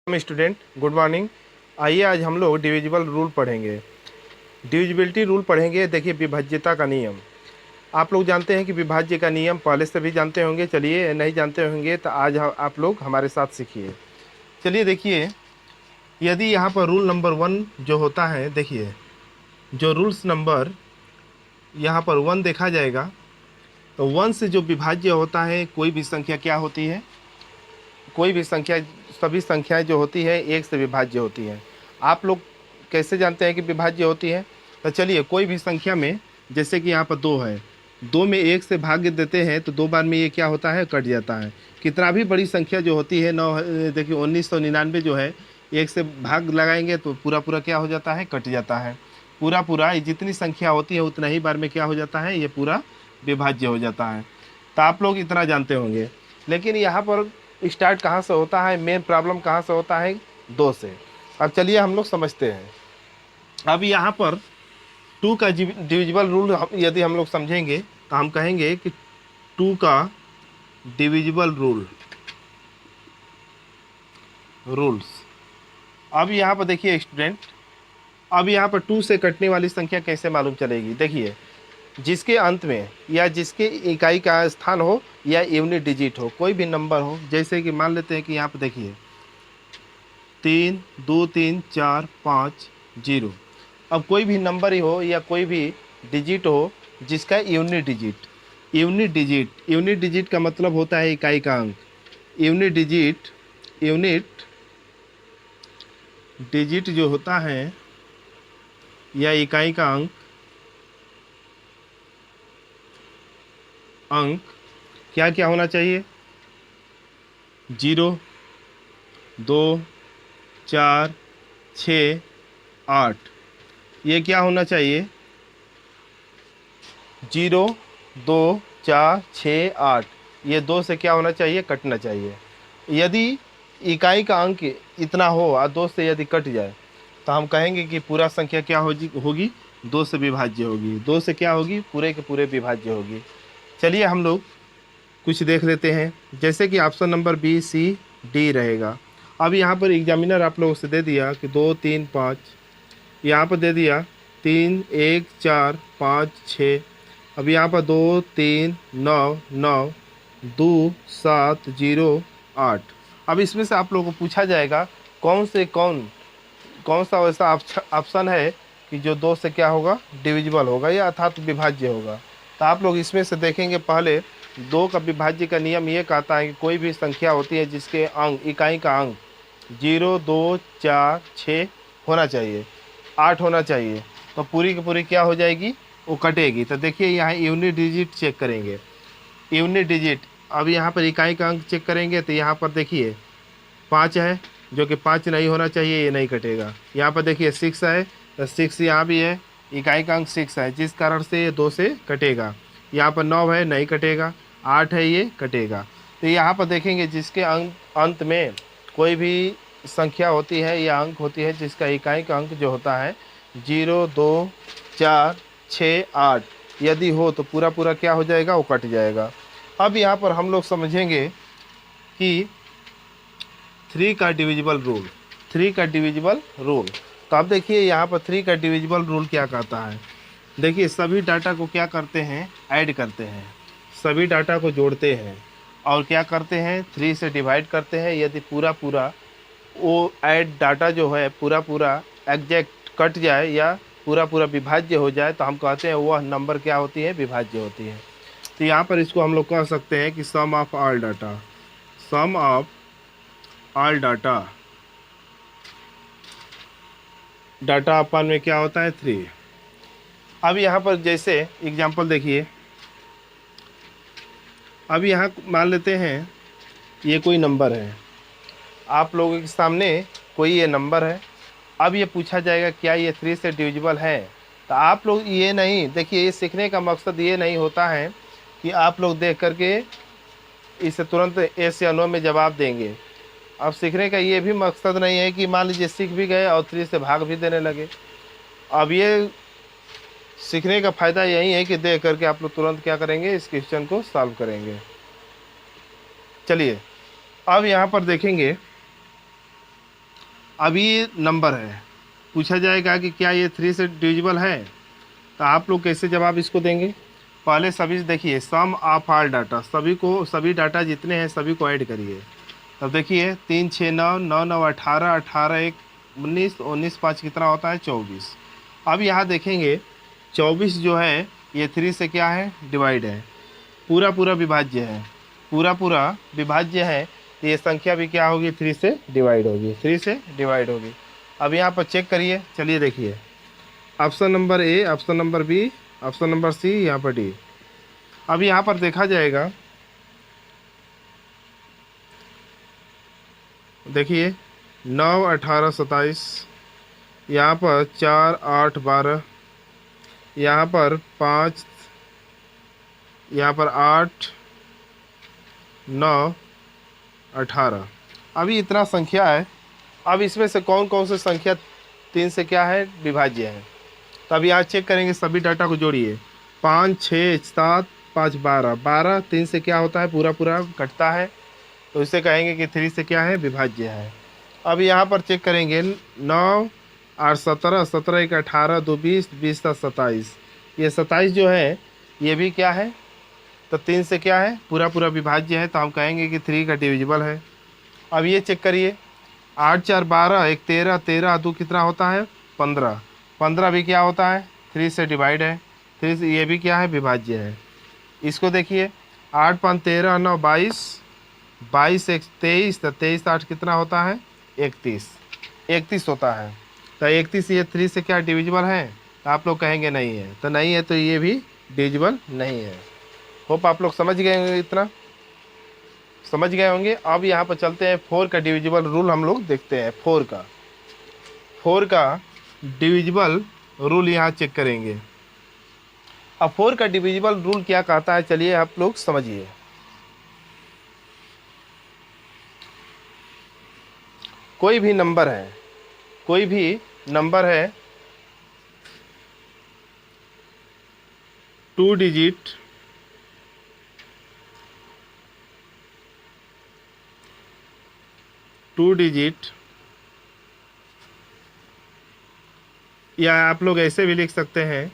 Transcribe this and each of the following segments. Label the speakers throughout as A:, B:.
A: Student good morning. आइए आज हम लोग डिविजिबल रूल पढ़ेंगे, डिविजिबिलिटी रूल पढ़ेंगे। देखिए विभाज्यता का नियम, आप लोग जानते हैं कि विभाज्य का नियम पहले से भी जानते होंगे। चलिए नहीं जानते होंगे तो आज आप लोग हमारे साथ सीखिए। चलिए देखिए, यदि यहाँ पर रूल नंबर 1 जो होता है, देखिए जो रूल्स नंबर यहाँ पर 1 देखा जाएगा तो 1 से जो विभाज्य होता है, कोई भी संख्या क्या होती है, कोई भी संख्या, सभी संख्याएं जो होती है एक से विभाज्य होती है। आप लोग कैसे जानते हैं कि विभाज्य होती है? तो चलिए कोई भी संख्या में, जैसे कि यहाँ पर 2 है, 2 में 1 से भाग देते हैं तो 2 बार में ये क्या होता है, कट जाता है। कितना भी बड़ी संख्या जो होती है, 9 देखिए 1999 जो है, 1 से भाग लगाएंगे तो पूरा पूरा क्या हो जाता है, कट जाता है। पूरा पूरा जितनी संख्या होती है उतना ही बार में क्या हो जाता है, ये पूरा विभाज्य हो जाता है। तो आप लोग इतना जानते होंगे। लेकिन यहाँ पर स्टार्ट कहाँ से होता है, मेन प्रॉब्लम कहाँ से होता है, 2 से। अब चलिए हम लोग समझते हैं। अब यहाँ पर 2 का डिविजिबल रूल यदि हम लोग समझेंगे तो हम कहेंगे कि 2 का डिविजिबल रूल्स। अब यहाँ पर देखिए स्टूडेंट, अब यहाँ पर 2 से कटने वाली संख्या कैसे मालूम चलेगी? देखिए, जिसके अंत में या जिसके इकाई का स्थान हो या यूनिट डिजिट हो, कोई भी नंबर हो, जैसे कि मान लेते हैं कि यहाँ पर देखिए 3 2 3 4 5 0। अब कोई भी नंबर ही हो या कोई भी डिजिट हो जिसका यूनिट डिजिट का मतलब होता है इकाई का अंक। यूनिट डिजिट जो होता है या इकाई का अंक क्या क्या होना चाहिए? 0 2 4 6 8। ये क्या होना चाहिए? 0 2 4 6 8। ये 2 से क्या होना चाहिए, कटना चाहिए। यदि इकाई का अंक इतना हो और 2 से यदि कट जाए तो हम कहेंगे कि पूरा संख्या क्या होगी, 2 से विभाज्य होगी। 2 से क्या होगी, पूरे के पूरे विभाज्य होगी। चलिए हम लोग कुछ देख लेते हैं, जैसे कि option number B C D रहेगा। अब यहाँ पर एग्जामिनर आप लोगों से दे दिया कि 2 3 5, यहाँ पर दे दिया 3 1 4 5 6। अब यहाँ पर 2 3 9 9 2 7 0 8। अब इसमें से आप लोगों को पूछा जाएगा कौन सा वैसा ऑप्शन है कि जो 2 से क्या होगा, डिविजिबल होगा या अर्थात विभाज्य होगा। तो आप लोग इसमें से देखेंगे, पहले 2 का विभाज्य का नियम ये कहता है कि कोई भी संख्या होती है जिसके अंक, इकाई का अंक 0 2 4 6 होना चाहिए, 8 होना चाहिए, तो पूरी की पूरी क्या हो जाएगी, वो कटेगी। तो देखिए यहाँ यूनिट डिजिट चेक करेंगे, यूनिट डिजिट। अब यहाँ पर इकाई का अंक चेक करेंगे तो यहाँ पर देखिए 5 है, जो कि 5 नहीं होना चाहिए, ये नहीं कटेगा। यहाँ पर देखिए 6 है, तो 6 यहाँ भी है, इकाई का अंक 6 है, जिस कारण से ये 2 से कटेगा। यहाँ पर 9 है, नहीं कटेगा। 8 है, ये कटेगा। तो यहाँ पर देखेंगे जिसके अंत में कोई भी संख्या होती है या अंक होती है जिसका इकाई का अंक जो होता है 0 2 4 6 8 यदि हो तो पूरा पूरा क्या हो जाएगा, वो कट जाएगा। अब यहाँ पर हम लोग समझेंगे कि 3 का डिविजिबल रूल। तो अब देखिए यहाँ पर 3 का डिविजिबल रूल क्या कहता है। देखिए सभी डाटा को क्या करते हैं, ऐड करते हैं, सभी डाटा को जोड़ते हैं और क्या करते हैं, 3 से डिवाइड करते हैं। यदि पूरा पूरा वो ऐड डाटा जो है पूरा पूरा एग्जैक्ट कट जाए या पूरा पूरा विभाज्य हो जाए तो हम कहते हैं वह नंबर क्या होती है, विभाज्य होती है। तो यहाँ पर इसको हम लोग कह सकते हैं कि सम ऑफ ऑल डाटा अपन में क्या होता है, 3। अब यहाँ पर जैसे एग्जांपल देखिए, अब यहाँ मान लेते हैं ये कोई नंबर है, आप लोगों के सामने कोई ये नंबर है। अब ये पूछा जाएगा क्या ये 3 से डिविजिबल है। तो आप लोग ये नहीं, देखिए ये सीखने का मकसद ये नहीं होता है कि आप लोग देख करके इसे तुरंत एस या नो में जवाब देंगे। अब सीखने का ये भी मकसद नहीं है कि मान लीजिए सीख भी गए और 3 से भाग भी देने लगे। अब ये सीखने का फ़ायदा यही है कि देख करके आप लोग तुरंत क्या करेंगे, इस क्वेश्चन को सॉल्व करेंगे। चलिए अब यहाँ पर देखेंगे अब ये नंबर है, पूछा जाएगा कि क्या ये 3 से डिविजिबल है, तो आप लोग कैसे जवाब इसको देंगे। पहले सभी देखिए सम ऑफ ऑल डाटा, सभी डाटा जितने हैं सभी को ऐड करिए। तब देखिए 3 6 9 9 9 18 18 1 19 19 5 कितना होता है 24। अब यहाँ देखेंगे 24 जो है ये 3 से क्या है डिवाइड है, पूरा पूरा विभाज्य है, पूरा पूरा विभाज्य है, तो ये संख्या भी क्या होगी 3 से डिवाइड होगी, 3 से डिवाइड होगी। अब यहाँ पर चेक करिए, चलिए देखिए option number A, option number B, option number C, यहाँ पर डी। अब यहाँ पर देखा जाएगा, देखिए 9 18 27, यहाँ पर 4 8 12, यहाँ पर 5, यहाँ पर 8 9 18। अभी इतना संख्या है। अब इसमें से कौन कौन से संख्या 3 से क्या है विभाज्य है, तब यहाँ चेक करेंगे, सभी डाटा को जोड़िए। 5 6 7 5 12, 12 3 से क्या होता है पूरा पूरा कटता है, तो इसे कहेंगे कि 3 से क्या है विभाज्य है। अब यहाँ पर चेक करेंगे 9 8 17, 17 1 18, 2 20, 20 7 27, ये 27 जो है ये भी क्या है, तो 3 से क्या है पूरा पूरा विभाज्य है, तो हम कहेंगे कि 3 का डिविजिबल है। अब ये चेक करिए 8 4 12, 1 13, 13 2 कितना होता है 15, 15 भी क्या होता है 3 से डिवाइड है, 3 से ये भी क्या है विभाज्य है। इसको देखिए 8 5 13 9 22, 22 1 23, तो 23 8 कितना होता है 31, 31 होता है, तो 31 ये 3 से क्या डिविजिबल है, तो आप लोग कहेंगे नहीं है, तो नहीं है तो ये भी डिविजिबल नहीं है। होप आप लोग समझ गए होंगे, इतना समझ गए होंगे। अब यहाँ पर चलते हैं 4 का डिविजिबल रूल हम लोग देखते हैं। 4 का डिविजिबल रूल यहाँ चेक करेंगे। अब 4 का डिविजिबल रूल क्या कहता है, चलिए आप लोग समझिए। कोई भी नंबर है, कोई भी नंबर है 2 डिजिट या आप लोग ऐसे भी लिख सकते हैं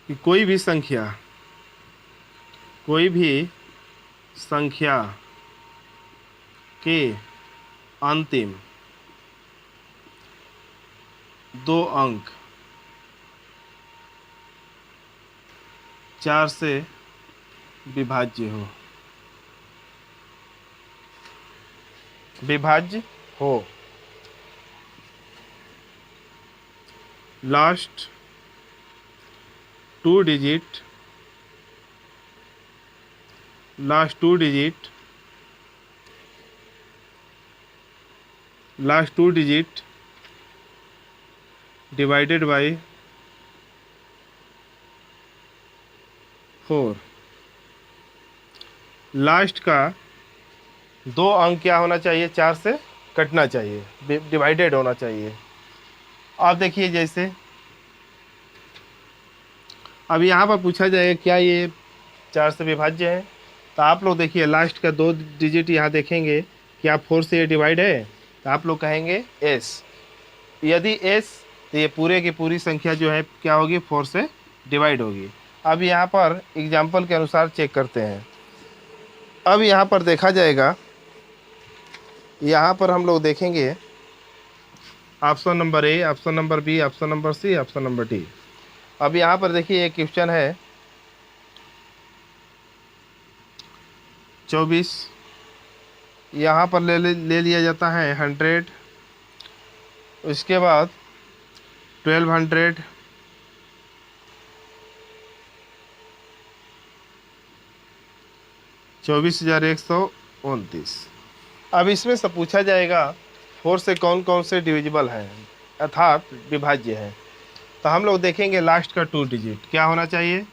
A: कि कोई भी संख्या के अंतिम 2 अंक 4 से विभाज्य हो, last 2 digit divided by 4, last का 2 अंक क्या होना चाहिए 4 से कटना चाहिए, डिवाइडेड होना चाहिए। आप देखिए जैसे अब यहाँ पर पूछा जाएगा क्या ये 4 से विभाज्य है, तो आप लोग देखिए लास्ट का 2 डिजिट यहाँ देखेंगे क्या 4 से ये डिवाइड है, तो आप लोग कहेंगे एस। यदि एस तो ये पूरे की पूरी संख्या जो है क्या होगी 4 से डिवाइड होगी। अब यहाँ पर एग्जाम्पल के अनुसार चेक करते हैं। अब यहाँ पर देखा जाएगा, यहाँ पर हम लोग देखेंगे option number A, option number B, option number C, option number D. अब यहाँ पर देखिए एक क्वेश्चन है 24, यहाँ पर ले लिया जाता है 100, उसके बाद 1200, 24,129। अब इसमें से पूछा जाएगा 4 से कौन कौन से डिविजिबल हैं अर्थात विभाज्य है, तो हम लोग देखेंगे लास्ट का 2 डिजिट क्या होना चाहिए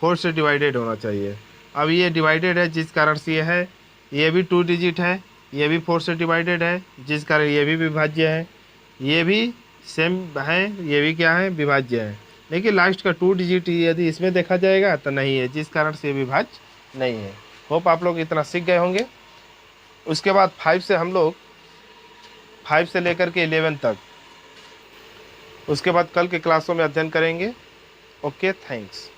A: 4 से डिवाइडेड होना चाहिए। अब ये डिवाइडेड है जिस कारण से ये है, ये भी 2 डिजिट है, ये भी 4 से डिवाइडेड है जिस कारण ये भी विभाज्य है, ये भी सेम है, ये भी क्या है विभाज्य है। लेकिन लास्ट का 2 डिजिट यदि इसमें देखा जाएगा तो नहीं है, जिस कारण से ये विभाज्य नहीं है। होप आप लोग इतना सीख गए होंगे। उसके बाद 5 से हम लोग 5 से लेकर के 11 तक, उसके बाद कल के क्लासों में अध्ययन करेंगे। Okay, thanks.